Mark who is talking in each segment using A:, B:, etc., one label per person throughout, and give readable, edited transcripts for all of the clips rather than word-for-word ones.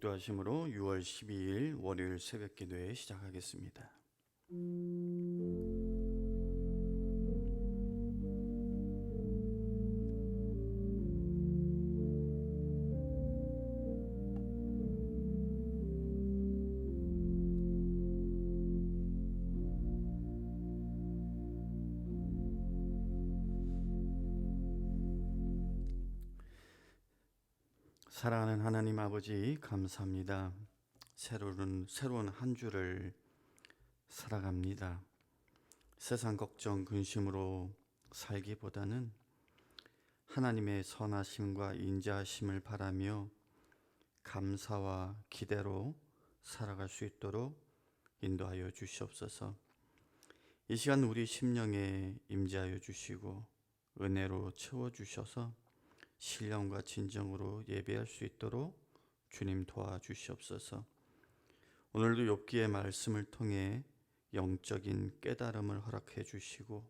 A: 독도하심으로 6월 12일 월요일 새벽 기도회 시작하겠습니다. 사랑하는 하나님 아버지, 감사합니다. 새로운 한 주를 살아갑니다. 세상 걱정 근심으로 살기보다는 하나님의 선하심과 인자하심을 바라며 감사와 기대로 살아갈 수 있도록 인도하여 주시옵소서. 이 시간 우리 심령에 임재하여 주시고 은혜로 채워주셔서 신령과 진정으로 예배할 수 있도록 주님 도와주시옵소서. 오늘도 욥기의 말씀을 통해 영적인 깨달음을 허락해 주시고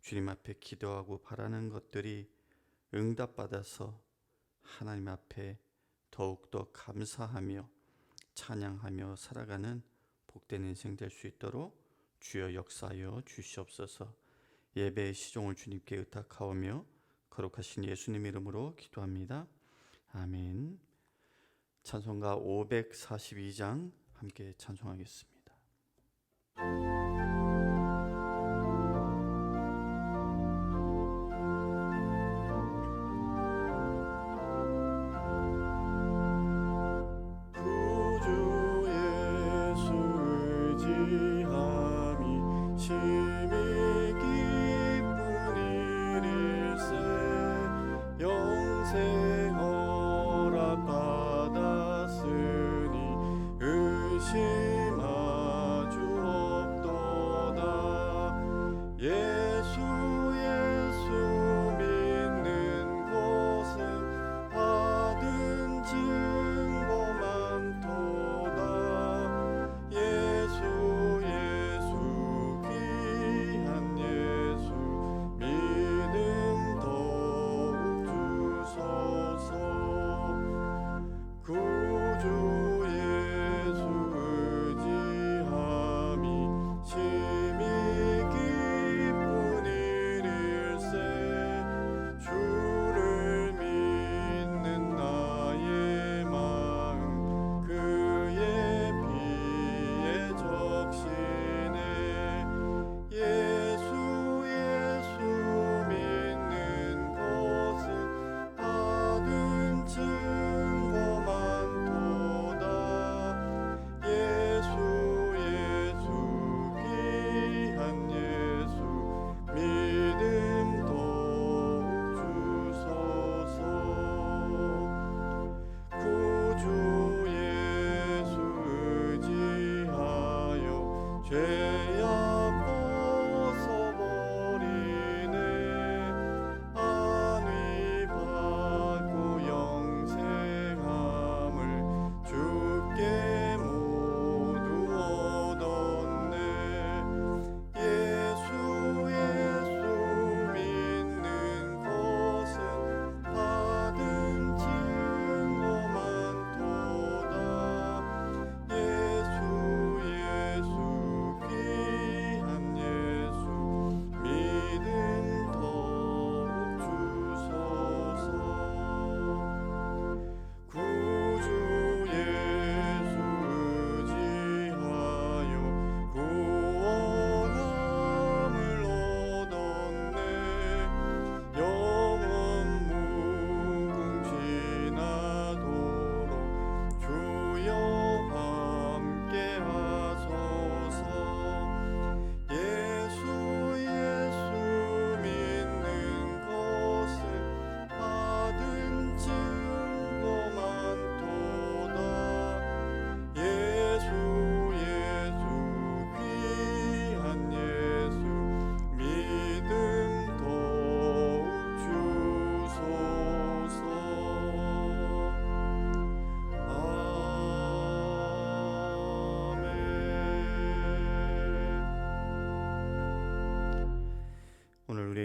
A: 주님 앞에 기도하고 바라는 것들이 응답받아서 하나님 앞에 더욱더 감사하며 찬양하며 살아가는 복된 인생 될 수 있도록 주여 역사하여 주시옵소서. 예배의 시종을 주님께 의탁하오며 거룩하신 예수님 이름으로 기도합니다. 아멘. 찬송가 542장 함께 찬송하겠습니다.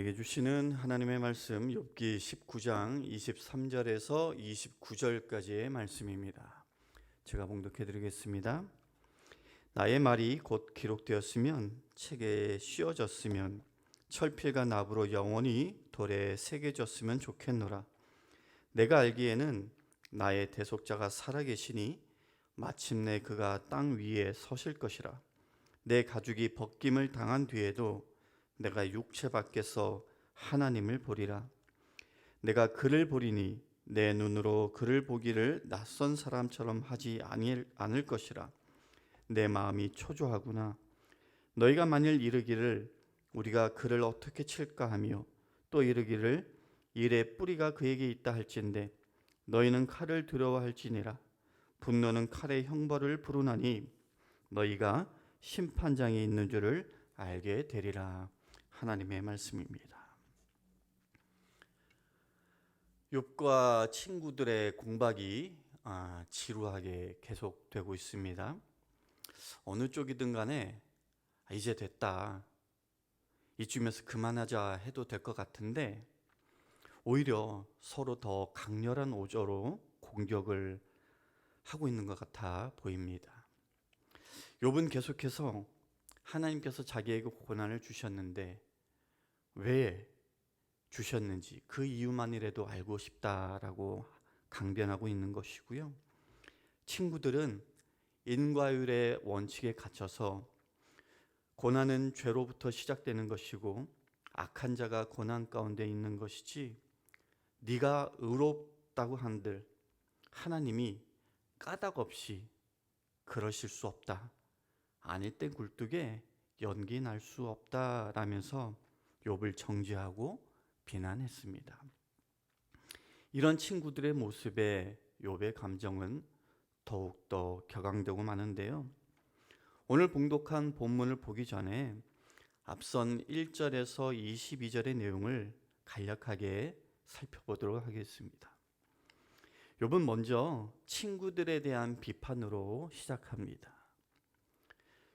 A: 우리에게 주시는 하나님의 말씀 욥기 19장 23절에서 29절까지의 말씀입니다. 제가 봉독해 드리겠습니다. 나의 말이 곧 기록되었으면 책에 씌워졌으면 철필과 납으로 영원히 돌에 새겨졌으면 좋겠노라. 내가 알기에는 나의 대속자가 살아계시니 마침내 그가 땅 위에 서실 것이라. 내 가죽이 벗김을 당한 뒤에도 내가 육체 밖에서 하나님을 보리라. 내가 그를 보리니 내 눈으로 그를 보기를 낯선 사람처럼 하지 않을 것이라. 내 마음이 초조하구나. 너희가 만일 이르기를 우리가 그를 어떻게 칠까 하며 또 이르기를 일의 뿌리가 그에게 있다 할진대 너희는 칼을 두려워할지니라. 분노는 칼의 형벌을 부르나니 너희가 심판장에 있는 줄을 알게 되리라. 하나님의 말씀입니다. 욥과 친구들의 공박이 지루하게 계속되고 있습니다. 어느 쪽이든 간에 이제 됐다, 이쯤에서 그만하자 해도 될 것 같은데 오히려 서로 더 강렬한 오조로 공격을 하고 있는 것 같아 보입니다. 욥은 계속해서 하나님께서 자기에게 고난을 주셨는데 왜 주셨는지 그 이유만이라도 알고 싶다라고 강변하고 있는 것이고요. 친구들은 인과율의 원칙에 갇혀서 고난은 죄로부터 시작되는 것이고 악한 자가 고난 가운데 있는 것이지 네가 의롭다고 한들 하나님이 까닭 없이 그러실 수 없다, 아닐 때 굴뚝에 연기 날 수 없다라면서 욥을 정죄하고 비난했습니다. 이런 친구들의 모습에 욥의 감정은 더욱더 격앙되고 마는데요. 오늘 봉독한 본문을 보기 전에 앞선 1절에서 22절의 내용을 간략하게 살펴보도록 하겠습니다. 욥은 먼저 친구들에 대한 비판으로 시작합니다.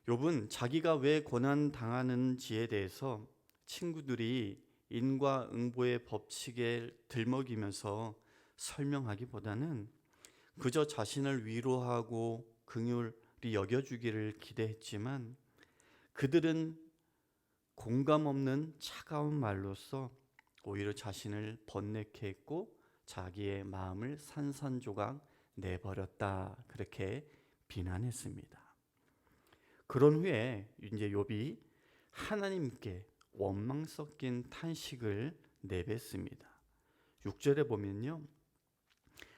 A: 욥은 자기가 왜 고난 당하는지에 대해서 친구들이 인과응보의 법칙에 들먹이면서 설명하기보다는 그저 자신을 위로하고 긍휼히 여겨주기를 기대했지만 그들은 공감 없는 차가운 말로써 오히려 자신을 번뇌케 했고 자기의 마음을 산산조각 내버렸다, 그렇게 비난했습니다. 그런 후에 이제 욥이 하나님께 원망 섞인 탄식을 내뱉습니다. 6절에 보면요,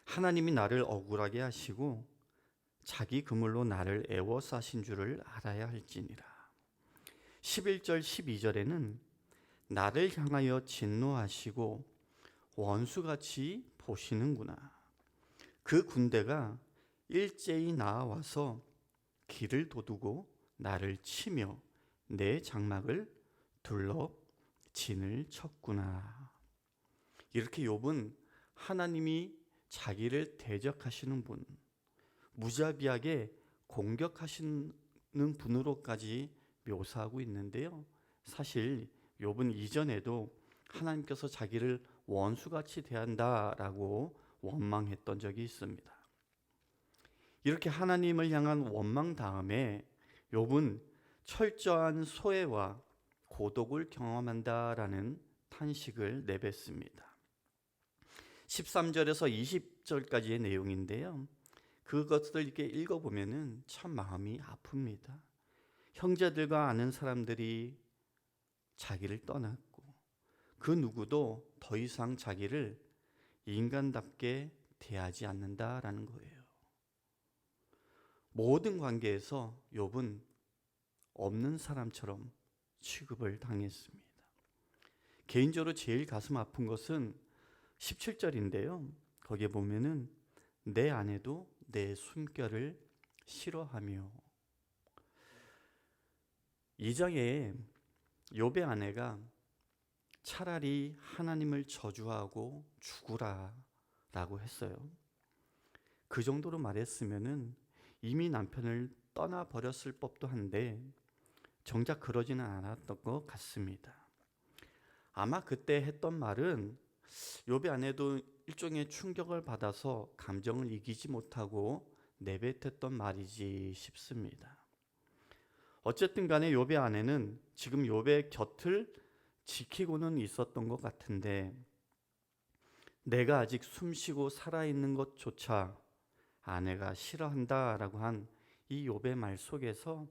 A: 하나님이 나를 억울하게 하시고 자기 그물로 나를 애워싸신 줄을 알아야 할지니라. 11절 12절에는 나를 향하여 진노하시고 원수같이 보시는구나. 그 군대가 일제히 나와서 길을 도두고 나를 치며 내 장막을 둘러 진을 쳤구나. 이렇게 욥은 하나님이 자기를 대적하시는 분, 무자비하게 공격하시는 분으로까지 묘사하고 있는데요. 사실 욥은 이전에도 하나님께서 자기를 원수같이 대한다라고 원망했던 적이 있습니다. 이렇게 하나님을 향한 원망 다음에 욥은 철저한 소외와 고독을 경험한다라는 탄식을 내뱉습니다. 13절에서 20절까지의 내용인데요. 그것을 이렇게 읽어보면 참 마음이 아픕니다. 형제들과 아는 사람들이 자기를 떠났고 그 누구도 더 이상 자기를 인간답게 대하지 않는다라는 거예요. 모든 관계에서 욥은 없는 사람처럼 취급을 당했습니다. 개인적으로 제일 가슴 아픈 것은 17절인데요. 거기에 보면은 내 아내도 내 숨결을 싫어하며, 이 장에 욥의 아내가 차라리 하나님을 저주하고 죽으라 라고 했어요. 그 정도로 말했으면은 이미 남편을 떠나버렸을 법도 한데 정작 그러지는 않았던 것 같습니다. 아마 그때 했던 말은 욥의 아내도 일종의 충격을 받아서 감정을 이기지 못하고 내뱉었던 말이지 싶습니다. 어쨌든 간에 욥의 아내는 지금 욥의 곁을 지키고는 있었던 것 같은데 내가 아직 숨쉬고 살아있는 것조차 아내가 싫어한다라고 한 이 욥의 말 속에서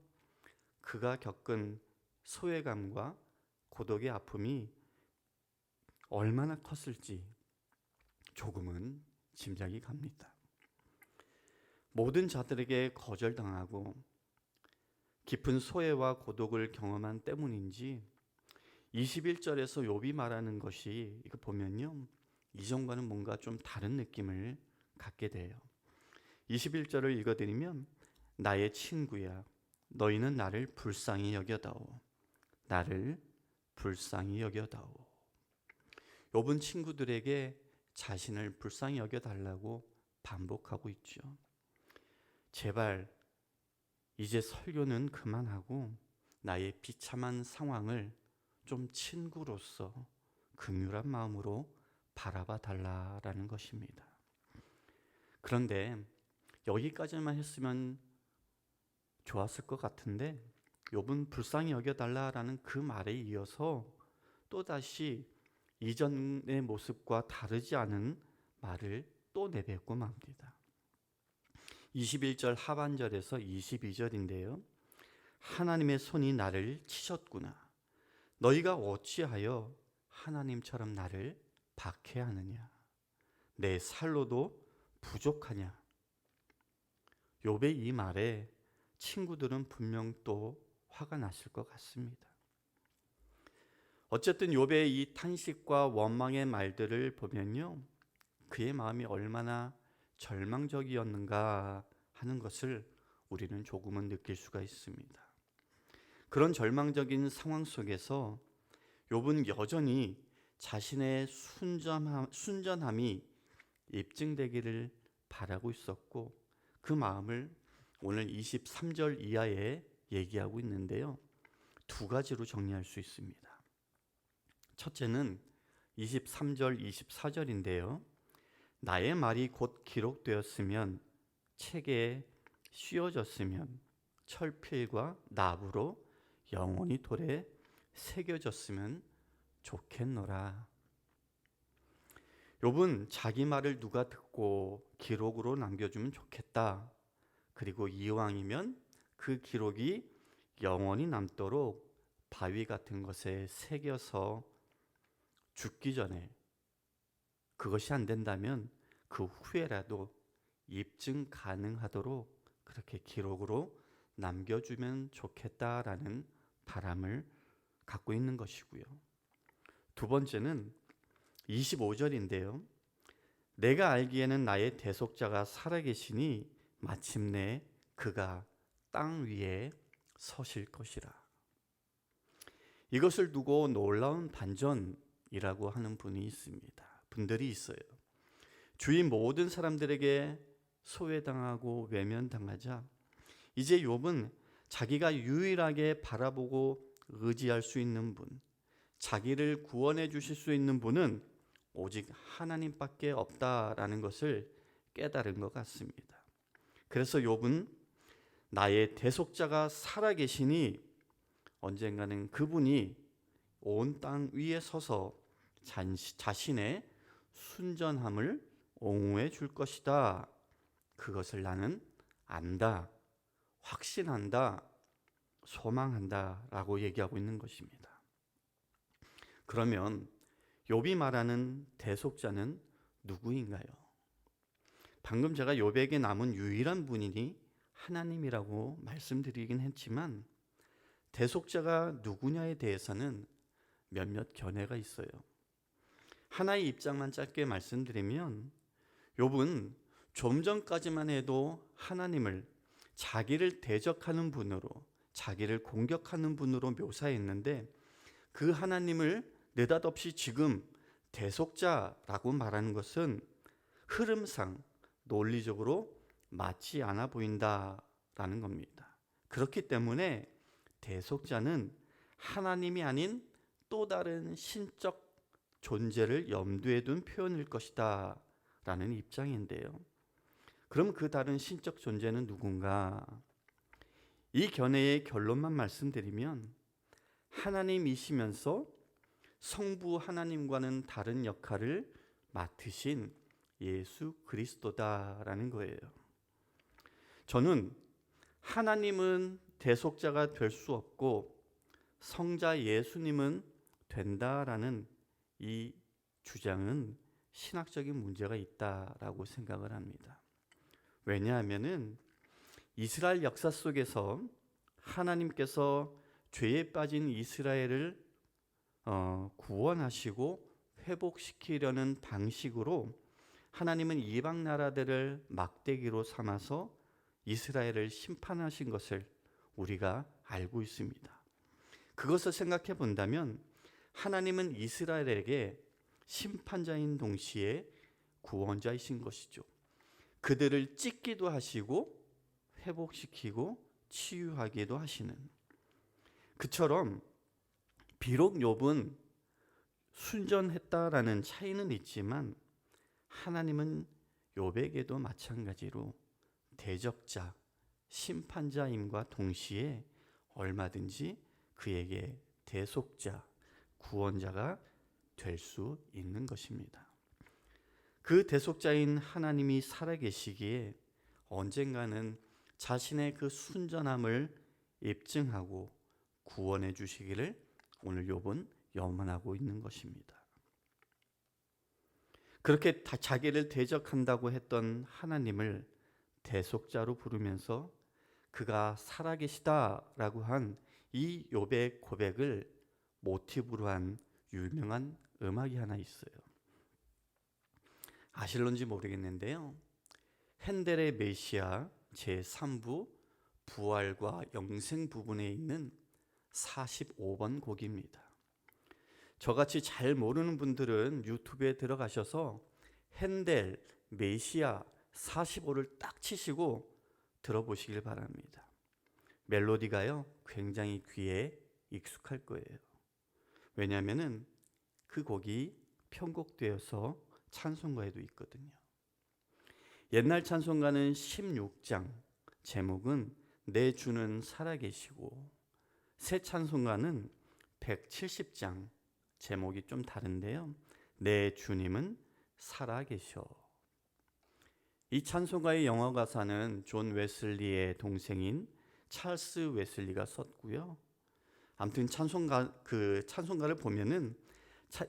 A: 그가 겪은 소외감과 고독의 아픔이 얼마나 컸을지 조금은 짐작이 갑니다. 모든 자들에게 거절당하고 깊은 소외와 고독을 경험한 때문인지 21절에서 욥이 말하는 것이 이거 보면요, 이전과는 뭔가 좀 다른 느낌을 갖게 돼요. 21절을 읽어드리면 나의 친구야 너희는 나를 불쌍히 여겨다오. 나를 불쌍히 여겨다오. 욥은 친구들에게 자신을 불쌍히 여겨달라고 반복하고 있죠. 제발 이제 설교는 그만하고 나의 비참한 상황을 좀 친구로서 긍휼한 마음으로 바라봐 달라라는 것입니다. 그런데 여기까지만 했으면 좋았을 것 같은데 욥은 불쌍히 여겨달라라는 그 말에 이어서 또다시 이전의 모습과 다르지 않은 말을 또 내뱉고 맙니다. 21절 하반절에서 22절인데요. 하나님의 손이 나를 치셨구나. 너희가 어찌하여 하나님처럼 나를 박해하느냐. 내 살로도 부족하냐. 욥의 이 말에 친구들은 분명 또 화가 났을 것 같습니다. 어쨌든 욥의 이 탄식과 원망의 말들을 보면요, 그의 마음이 얼마나 절망적이었는가 하는 것을 우리는 조금은 느낄 수가 있습니다. 그런 절망적인 상황 속에서 욥은 여전히 자신의 순전함이 입증되기를 바라고 있었고 그 마음을 오늘 23절 이하에 얘기하고 있는데요. 두 가지로 정리할 수 있습니다. 첫째는 23절, 24절인데요. 나의 말이 곧 기록되었으면 책에 씌워졌으면 철필과 나무로 영원히 돌에 새겨졌으면 좋겠노라. 욥은 자기 말을 누가 듣고 기록으로 남겨주면 좋겠다. 그리고 이왕이면 그 기록이 영원히 남도록 바위 같은 것에 새겨서 죽기 전에, 그것이 안 된다면 그 후에라도 입증 가능하도록 그렇게 기록으로 남겨주면 좋겠다라는 바람을 갖고 있는 것이고요. 두 번째는 25절인데요. 내가 알기에는 나의 대속자가 살아계시니 마침내 그가 땅 위에 서실 것이라. 이것을 두고 놀라운 반전이라고 하는 분들이 있어요. 주위 모든 사람들에게 소외당하고 외면당하자 이제 욥은 자기가 유일하게 바라보고 의지할 수 있는 분, 자기를 구원해 주실 수 있는 분은 오직 하나님밖에 없다라는 것을 깨달은 것 같습니다. 그래서 욥은 나의 대속자가 살아계시니 언젠가는 그분이 온 땅 위에 서서 자신의 순전함을 옹호해 줄 것이다. 그것을 나는 안다, 확신한다, 소망한다 라고 얘기하고 있는 것입니다. 그러면 욥이 말하는 대속자는 누구인가요? 방금 제가 욥에게 남은 유일한 분이 하나님이라고 말씀드리긴 했지만 대속자가 누구냐에 대해서는 몇몇 견해가 있어요. 하나의 입장만 짧게 말씀드리면 욥은 좀 전까지만 해도 하나님을 자기를 대적하는 분으로, 자기를 공격하는 분으로 묘사했는데 그 하나님을 느닷없이 지금 대속자라고 말하는 것은 흐름상 논리적으로 맞지 않아 보인다라는 겁니다. 그렇기 때문에 대속자는 하나님이 아닌 또 다른 신적 존재를 염두에 둔 표현일 것이다 라는 입장인데요. 그럼 그 다른 신적 존재는 누군가? 이 견해의 결론만 말씀드리면 하나님이시면서 성부 하나님과는 다른 역할을 맡으신 예수 그리스도다라는 거예요. 저는 하나님은 대속자가 될 수 없고 성자 예수님은 된다라는 이 주장은 신학적인 문제가 있다라고 생각을 합니다. 왜냐하면은 이스라엘 역사 속에서 하나님께서 죄에 빠진 이스라엘을 구원하시고 회복시키려는 방식으로 하나님은 이방 나라들을 막대기로 삼아서 이스라엘을 심판하신 것을 우리가 알고 있습니다. 그것을 생각해 본다면 하나님은 이스라엘에게 심판자인 동시에 구원자이신 것이죠. 그들을 찢기도 하시고 회복시키고 치유하기도 하시는, 그처럼 비록 욥은 순전했다라는 차이는 있지만 하나님은 욥에게도 마찬가지로 대적자, 심판자임과 동시에 얼마든지 그에게 대속자, 구원자가 될 수 있는 것입니다. 그 대속자인 하나님이 살아계시기에 언젠가는 자신의 그 순전함을 입증하고 구원해 주시기를 오늘 욥은 염원하고 있는 것입니다. 그렇게 자기를 대적한다고 했던 하나님을 대속자로 부르면서 그가 살아계시다라고 한 이 욥의 고백을 모티브로 한 유명한 음악이 하나 있어요. 아실런지 모르겠는데요, 핸델의 메시아 제3부 부활과 영생 부분에 있는 45번 곡입니다. 저같이 잘 모르는 분들은 유튜브에 들어가셔서 핸델 메시아 45를 딱 치시고 들어보시길 바랍니다. 멜로디가요 굉장히 귀에 익숙할 거예요. 왜냐하면은 그 곡이 편곡되어서 찬송가에도 있거든요. 옛날 찬송가는 16장, 제목은 내 주는 살아계시고, 새 찬송가는 170장, 제목이 좀 다른데요, 내 주님은 살아계셔. 이 찬송가의 영어 가사는 존 웨슬리의 동생인 찰스 웨슬리가 썼고요. 아무튼 찬송가를 보면은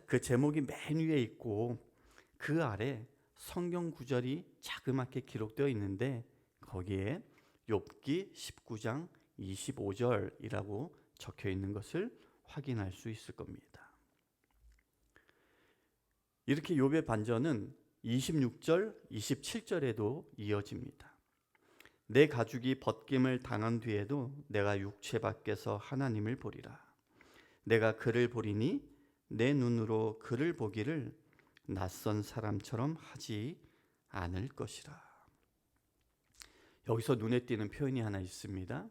A: 그 제목이 맨 위에 있고 그 아래 성경 구절이 자그맣게 기록되어 있는데 거기에 욥기 19장 25절이라고 적혀 있는 것을 확인할 수 있을 겁니다. 이렇게 욥의 반전은 26절, 27절에도 이어집니다. 내 가죽이 벗김을 당한 뒤에도 내가 육체 밖에서 하나님을 보리라. 내가 그를 보리니 내 눈으로 그를 보기를 낯선 사람처럼 하지 않을 것이라. 여기서 눈에 띄는 표현이 하나 있습니다.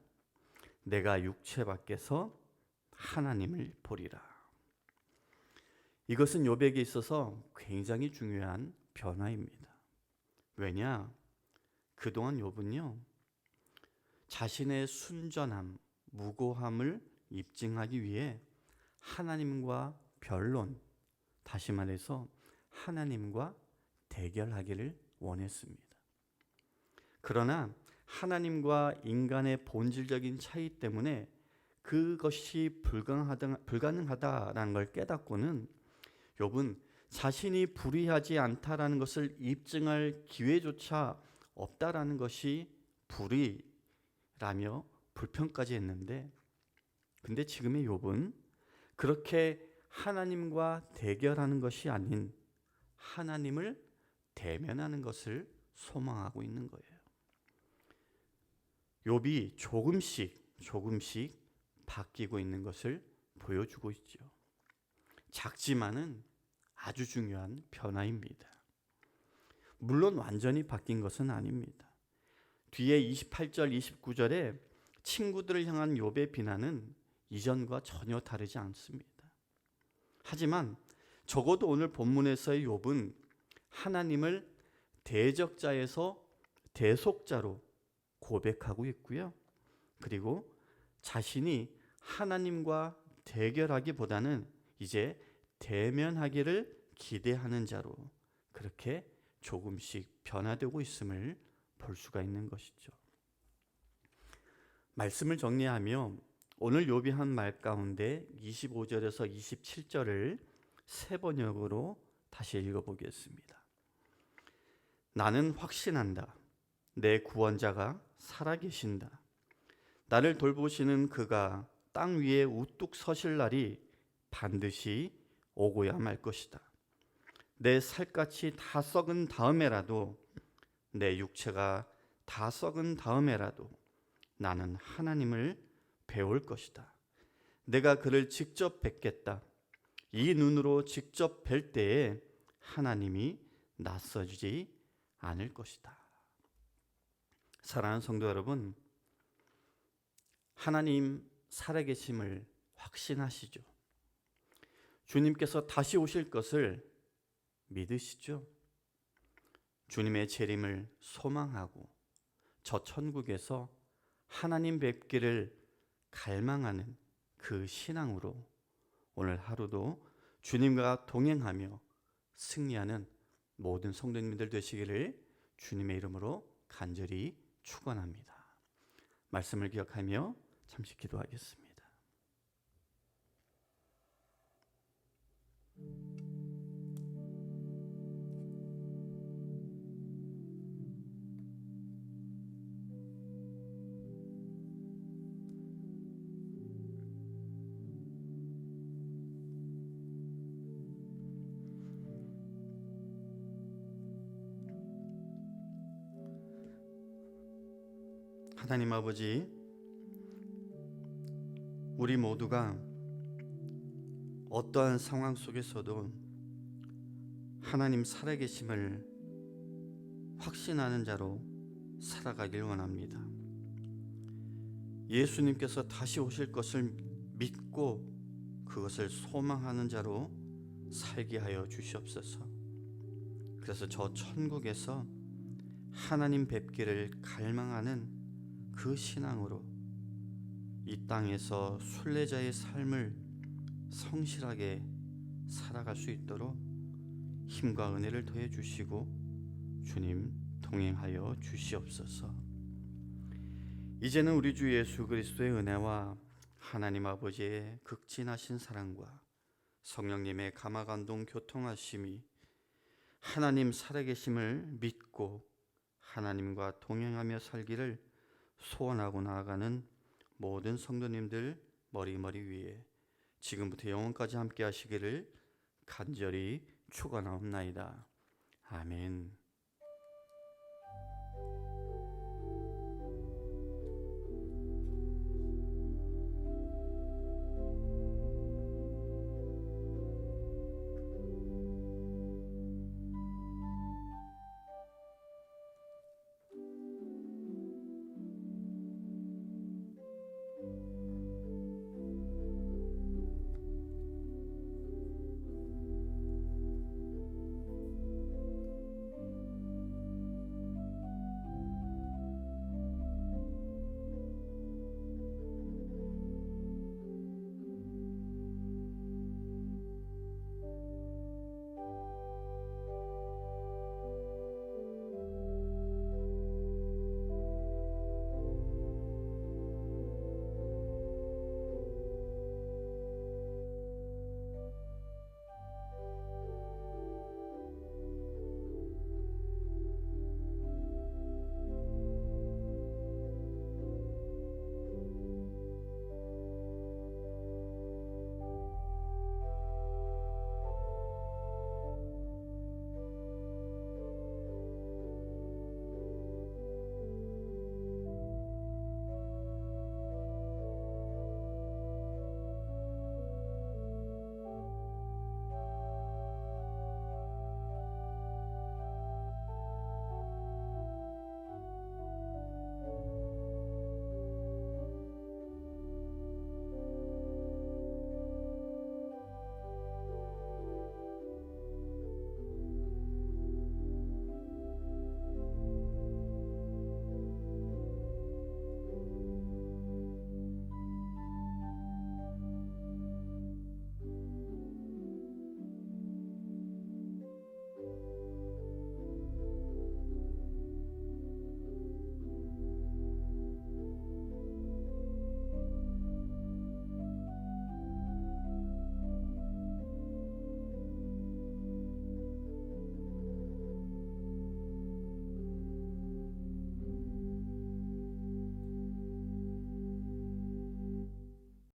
A: 내가 육체 밖에서 하나님을 보리라. 이것은 욥에게 있어서 굉장히 중요한 변화입니다. 왜냐? 그동안 욥은요, 자신의 순전함, 무고함을 입증하기 위해 하나님과 변론, 다시 말해서 하나님과 대결하기를 원했습니다. 그러나 하나님과 인간의 본질적인 차이 때문에 그것이 불가능하다라는 걸 깨닫고는 욥은 자신이 불의하지 않다라는 것을 입증할 기회조차 없다라는 것이 불의라며 불평까지 했는데, 근데 지금의 욥은 그렇게 하나님과 대결하는 것이 아닌 하나님을 대면하는 것을 소망하고 있는 거예요. 욥이 조금씩 바뀌고 있는 것을 보여주고 있죠. 작지만은 아주 중요한 변화입니다. 물론 완전히 바뀐 것은 아닙니다. 뒤에 28절, 29절에 친구들을 향한 욥의 비난은 이전과 전혀 다르지 않습니다. 하지만 적어도 오늘 본문에서의 욥은 하나님을 대적자에서 대속자로 고백하고 있고요. 그리고 자신이 하나님과 대결하기보다는 이제 대면하기를 기대하는 자로 그렇게 조금씩 변화되고 있음을 볼 수가 있는 것이죠. 말씀을 정리하며 오늘 욥이 한 말 가운데 25절에서 27절을 세 번역으로 다시 읽어보겠습니다. 나는 확신한다. 내 구원자가 살아계신다. 나를 돌보시는 그가 땅 위에 우뚝 서실 날이 반드시 오고야 말 것이다. 내 살갗이 다 썩은 다음에라도, 내 육체가 다 썩은 다음에라도 나는 하나님을 배울 것이다. 내가 그를 직접 뵙겠다. 이 눈으로 직접 뵐 때에 하나님이 낯서지 않을 것이다. 사랑하는 성도 여러분, 하나님 살아계심을 확신하시죠? 주님께서 다시 오실 것을 믿으시죠? 주님의 재림을 소망하고 저 천국에서 하나님 뵙기를 갈망하는 그 신앙으로 오늘 하루도 주님과 동행하며 승리하는 모든 성도님들 되시기를 주님의 이름으로 간절히 축원합니다. 말씀을 기억하며 잠시 기도하겠습니다. 하나님 아버지, 우리 모두가 어떠한 상황 속에서도 하나님 살아계심을 확신하는 자로 살아가길 원합니다. 예수님께서 다시 오실 것을 믿고 그것을 소망하는 자로 살게 하여 주시옵소서. 그래서 저 천국에서 하나님 뵙기를 갈망하는 그 신앙으로 이 땅에서 순례자의 삶을 성실하게 살아갈 수 있도록 힘과 은혜를 더해 주시고 주님 동행하여 주시옵소서. 이제는 우리 주 예수 그리스도의 은혜와 하나님 아버지의 극진하신 사랑과 성령님의 감화감동 교통하심이 하나님 살아계심을 믿고 하나님과 동행하며 살기를 소원하고 나아가는 모든 성도님들 머리머리 위에 지금부터 영원까지 함께 하시기를 간절히 축원하옵나이다. 아멘.